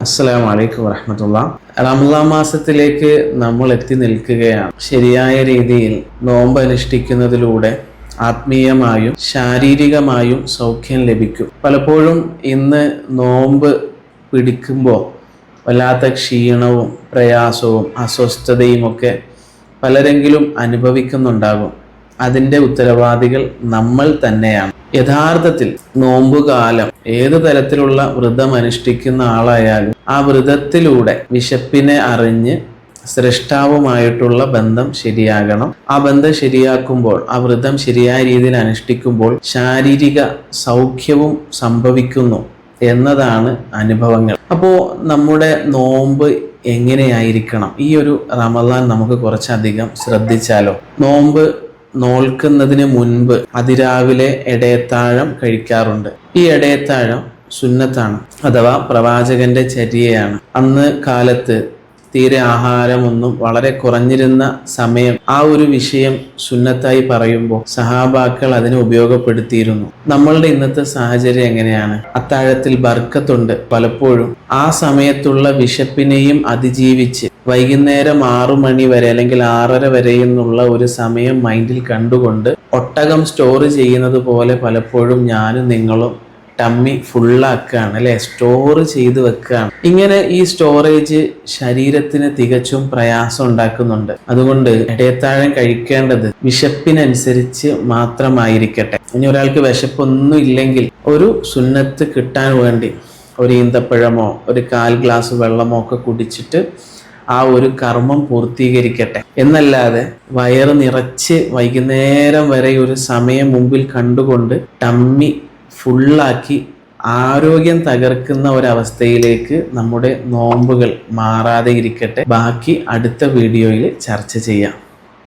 അസ്സലാമു അലൈക്കും വറഹ്മത്തുള്ളാഹി. റമളാൻ മാസത്തിലേക്ക് നമ്മൾ എത്തി നിൽക്കുകയാണ്. ശരിയായ രീതിയിൽ നോമ്പ് അനുഷ്ഠിക്കുന്നതിലൂടെ ആത്മീയമായും ശാരീരികമായും സൗഖ്യം ലഭിക്കും. പലപ്പോഴും ഇന്ന് നോമ്പ് പിടിക്കുമ്പോൾ വല്ലാത്ത ക്ഷീണവും പ്രയാസവും അസ്വസ്ഥതയും ഒക്കെ പലരെങ്കിലും അനുഭവിക്കുന്നുണ്ടാകും. അതിൻ്റെ ഉത്തരവാദികൾ നമ്മൾ തന്നെയാണ്. യഥാർത്ഥത്തിൽ നോമ്പുകാലം ഏത് തരത്തിലുള്ള വ്രതം അനുഷ്ഠിക്കുന്ന ആളായാലും ആ വ്രതത്തിലൂടെ വിശപ്പിനെ അറിഞ്ഞ് സൃഷ്ടാവുമായിട്ടുള്ള ബന്ധം ശരിയാകണം. ആ ബന്ധം ശരിയാക്കുമ്പോൾ, ആ വ്രതം ശരിയായ രീതിയിൽ അനുഷ്ഠിക്കുമ്പോൾ ശാരീരിക സൗഖ്യവും സംഭവിക്കുന്നു എന്നതാണ് അനുഭവങ്ങൾ. അപ്പോൾ നമ്മുടെ നോമ്പ് എങ്ങനെയായിരിക്കണം? ഈ ഒരു റമളാൻ നമുക്ക് കുറച്ചധികം ശ്രദ്ധിച്ചാലോ. നോമ്പ് നോൽക്കുന്നതിന് മുൻപ് അതിരാവിലെ ഇടയത്താഴം കഴിക്കാറുണ്ട്. ഈ ഇടയത്താഴം സുന്നത്താണ്, അഥവാ പ്രവാചകന്റെ ചര്യയാണ്. അന്ന് കാലത്ത് തീരെ ആഹാരമൊന്നും വളരെ കുറഞ്ഞിരുന്ന സമയം ആ ഒരു വിഷയം സുന്നത്തായി പറയുമ്പോൾ സഹാബാക്കൾ അതിനെ ഉപയോഗപ്പെടുത്തിയിരുന്നു. നമ്മളുടെ ഇന്നത്തെ സാഹചര്യം എങ്ങനെയാണ്? അത്താഴത്തിൽ ബർക്കത്തുണ്ട്. പലപ്പോഴും ആ സമയത്തുള്ള വിശപ്പിനെയും അതിജീവിച്ച് വൈകുന്നേരം 6 മണി വരെ അല്ലെങ്കിൽ 6:30 വരെ എന്നുള്ള ഒരു സമയം മൈൻഡിൽ കണ്ടുകൊണ്ട് ഒട്ടകം സ്റ്റോർ ചെയ്യുന്നത് പോലെ പലപ്പോഴും ഞാനും നിങ്ങളും ടമ്മി ഫുള്ളാക്കുകയാണ്, അല്ലെ? സ്റ്റോർ ചെയ്ത് വെക്കുകയാണ്. ഇങ്ങനെ ഈ സ്റ്റോറേജ് ശരീരത്തിന് തികച്ചും പ്രയാസം ഉണ്ടാക്കുന്നുണ്ട്. അതുകൊണ്ട് ഇടയത്താഴം കഴിക്കേണ്ടത് വിശപ്പിനനുസരിച്ച് മാത്രമായിരിക്കട്ടെ. ഇനി ഒരാൾക്ക് വിശപ്പൊന്നും ഇല്ലെങ്കിൽ ഒരു സുന്നത്ത് കിട്ടാൻ വേണ്ടി ഒരു ഈന്തപ്പഴമോ ഒരു 1/4 ഗ്ലാസ് വെള്ളമോ ഒക്കെ കുടിച്ചിട്ട് ആ ഒരു കർമ്മം പൂർത്തീകരിക്കട്ടെ. എന്നല്ലാതെ വയറ് നിറച്ച് വൈകുന്നേരം വരെ ഒരു സമയം മുമ്പിൽ കണ്ടുകൊണ്ട് ടമ്മി ഫുള്ളാക്കി ആരോഗ്യം തകർക്കുന്ന ഒരവസ്ഥയിലേക്ക് നമ്മുടെ നോമ്പുകൾ മാറാതെ ഇരിക്കട്ടെ. ബാക്കി അടുത്ത വീഡിയോയിൽ ചർച്ച ചെയ്യാം.